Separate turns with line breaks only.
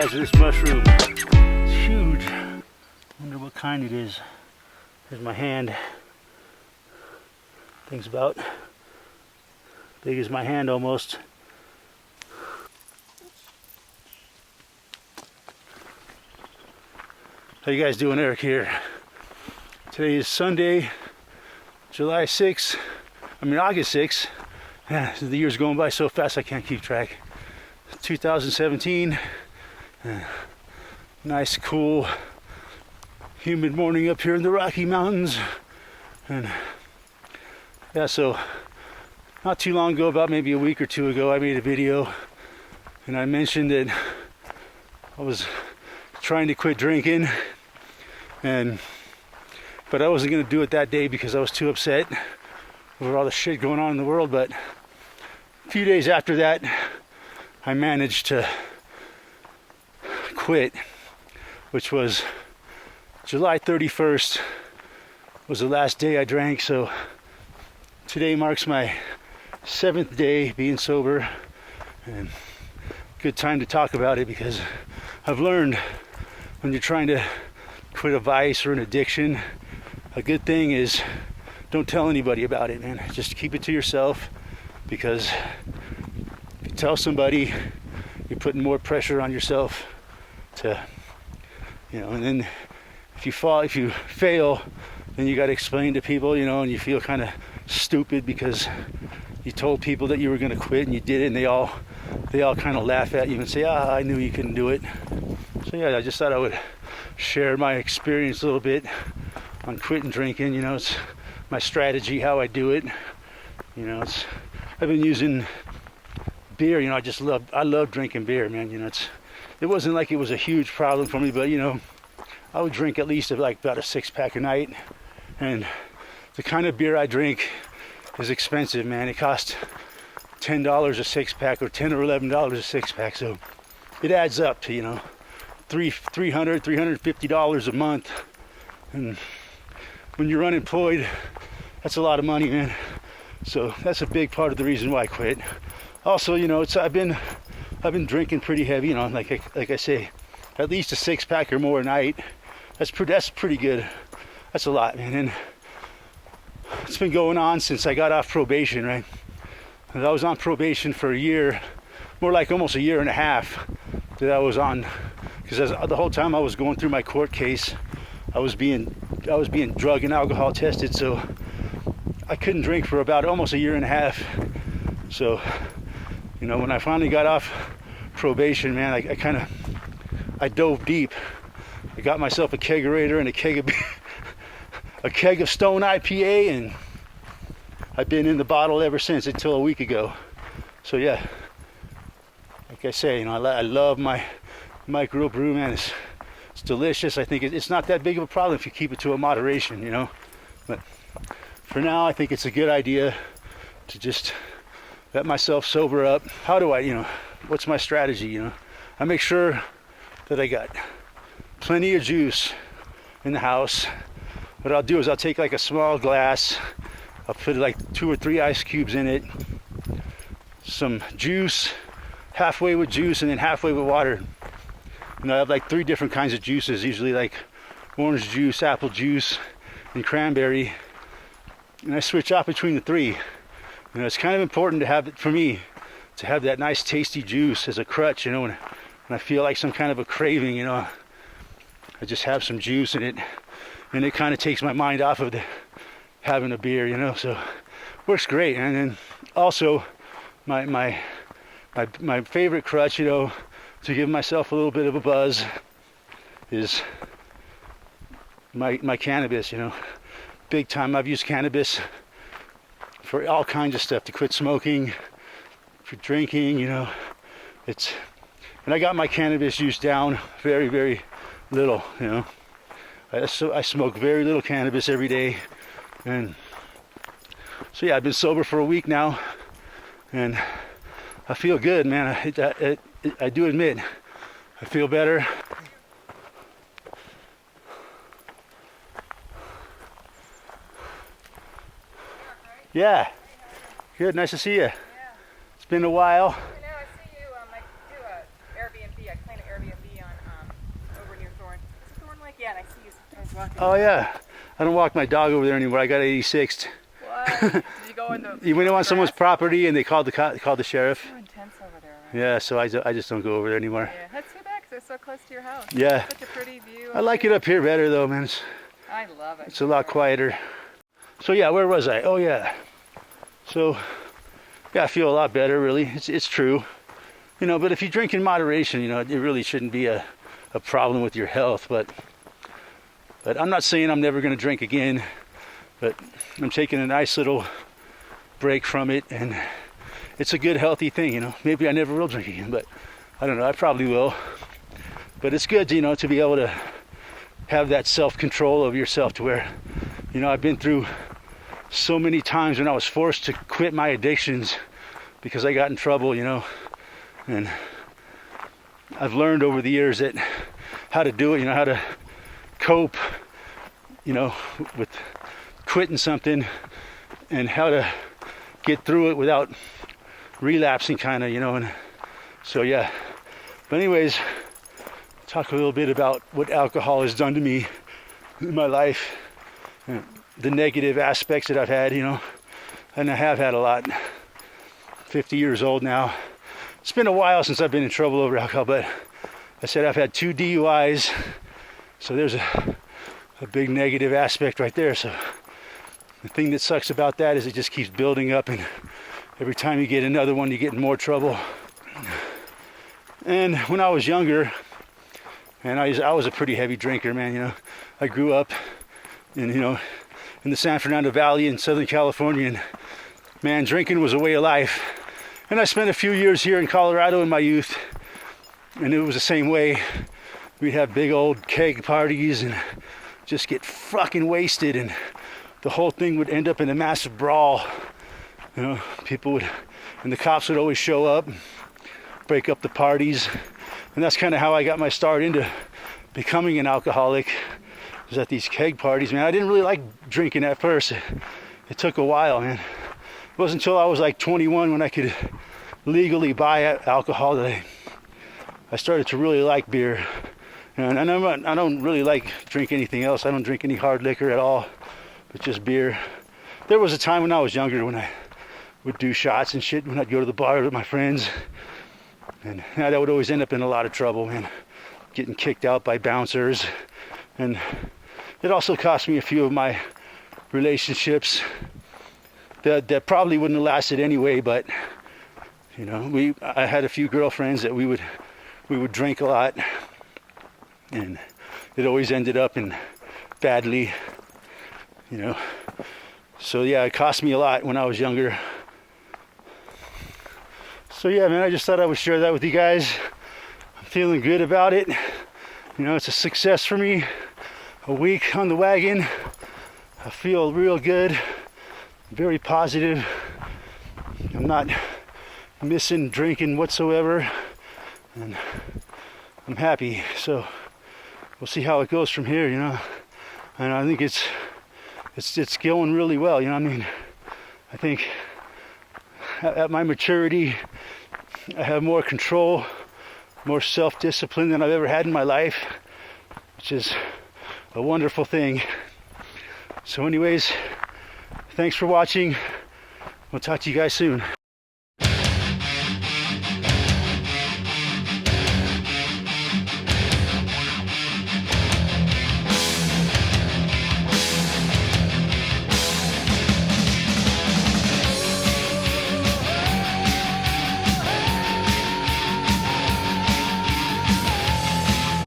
size of this mushroom. It's huge. Wonder what kind it is. Here's my hand. Thing's about big as my hand almost. How you guys doing? Eric here. Today is Sunday, July 6th. August 6th. Yeah, the year's going by so fast I can't keep track. 2017. Nice, cool, humid morning up here in the Rocky Mountains. And yeah, so not too long ago, about maybe a week or two ago, I made a video and I mentioned that I was trying to quit drinking, but I wasn't going to do it that day because I was too upset over all the shit going on in the world. But a few days after that, I managed to quit, which was July 31st was the last day I drank. So today marks my 7th day being sober, and good time to talk about it because I've learned when you're trying to quit a vice or an addiction, a good thing is don't tell anybody about it, man. Just keep it to yourself, because if you tell somebody, you're putting more pressure on yourself to, and then if you fail, then you got to explain to people, and you feel kind of stupid because you told people that you were going to quit and you did it, and they all kind of laugh at you and say, I knew you couldn't do it. So yeah, I just thought I would share my experience a little bit on quitting drinking. It's my strategy, how I do it. I've been using beer. I love drinking beer, man. It wasn't like it was a huge problem for me, but I would drink at least about a 6-pack a night. And the kind of beer I drink is expensive, man. It costs $10 a 6-pack or $10 or $11 a 6-pack. So it adds up to, $350 a month. And when you're unemployed, that's a lot of money, man. So that's a big part of the reason why I quit. Also, I've been drinking pretty heavy, like I say, at least a 6-pack or more a night. That's pretty good. That's a lot, man. And it's been going on since I got off probation, right? And I was on probation for a year, more like almost a year and a half that I was on, because the whole time I was going through my court case, I was being drug and alcohol tested, so I couldn't drink for about almost a year and a half. So, when I finally got off probation, man, I dove deep. I got myself a kegerator and a keg of Stone IPA, and I've been in the bottle ever since, until a week ago. So yeah, like I say, I love my microbrew, man. It's delicious. I think it's not that big of a problem if you keep it to a moderation, But for now, I think it's a good idea to just let myself sober up. How do I, what's my strategy, I make sure that I got plenty of juice in the house. What I'll do is I'll take like a small glass, I'll put like 2 or 3 ice cubes in it, some juice, halfway with juice and then halfway with water. And I have like 3 different kinds of juices, usually like orange juice, apple juice, and cranberry. And I switch out between the 3. It's kind of important to have it, for me, to have that nice tasty juice as a crutch, when I feel like some kind of a craving, I just have some juice in it, and it kind of takes my mind off of having a beer, so works great. And then also my favorite crutch, to give myself a little bit of a buzz is my cannabis, big time. I've used cannabis for all kinds of stuff, to quit smoking, for drinking, and I got my cannabis use down very, very little, I smoke very little cannabis every day. And so yeah, I've been sober for a week now, and I feel good, man. I do admit, I feel better. Yeah. Good. Nice to see you. Yeah. It's been a while.
I know. I see you. I do a Airbnb. I clean an Airbnb Yeah, and I see you sometimes walking.
Oh yeah, I don't walk my dog over there anymore. I got 86'd.
What? Did you go in the...
You went on someone's
grass?
property and they called the sheriff.
Too intense over there, right?
Yeah, so I just don't go over there anymore.
Yeah, that's too bad because it's so close to your house.
Yeah.
Such a pretty view.
I like it up here better though, man.
I love it.
It's a lot quieter. So yeah, where was I? Oh yeah. So yeah, I feel a lot better really. It's true. You know, but if you drink in moderation, you know, it really shouldn't be a problem with your health. But I'm not saying I'm never going to drink again. But I'm taking a nice little break from it, and it's a good healthy thing, you know. Maybe I never will drink again, but I don't know, I probably will. But it's good, you know, to be able to have that self-control of yourself to where, you know, I've been through so many times when I was forced to quit my addictions because I got in trouble, you know. And I've learned over the years that how to do it, you know, how to cope, you know, with quitting something and how to get through it without relapsing kind of, you know. And so yeah, but anyways, talk a little bit about what alcohol has done to me in my life, the negative aspects that I've had, you know. And I have had a lot. 50 years old now. It's been a while since I've been in trouble over alcohol, but I said I've had 2 DUIs, so there's a big negative aspect right there. So the thing that sucks about that is it just keeps building up, and every time you get another one, you get in more trouble. And when I was younger, and I was a pretty heavy drinker, man, you know. I grew up in, you know, in the San Fernando Valley in Southern California, and man, drinking was a way of life. And I spent a few years here in Colorado in my youth, and it was the same way. We'd have big old keg parties and just get fucking wasted, and the whole thing would end up in a massive brawl. You know, people would, and the cops would always show up, break up the parties. And that's kind of how I got my start into becoming an alcoholic, was at these keg parties, man. I didn't really like drinking at first. It took a while, man. It wasn't until I was like 21 when I could legally buy alcohol that I started to really like beer. And I don't really like drink anything else. I don't drink any hard liquor at all, but just beer. There was a time when I was younger when I would do shots and shit when I'd go to the bar with my friends. And that would always end up in a lot of trouble, man. Getting kicked out by bouncers. And it also cost me a few of my relationships that probably wouldn't have lasted anyway, but you know, I had a few girlfriends that we would drink a lot, and it always ended up in badly, you know. So yeah, it cost me a lot when I was younger. So yeah, man, I just thought I would share that with you guys. I'm feeling good about it. You know, it's a success for me. A week on the wagon. I feel real good. Very positive. I'm not missing drinking whatsoever, and I'm happy. So we'll see how it goes from here, you know. And I think it's going really well, you know what I mean. I think at my maturity, I have more control, more self-discipline than I've ever had in my life, which is a wonderful thing. So anyways, thanks for watching. We'll talk to you guys soon.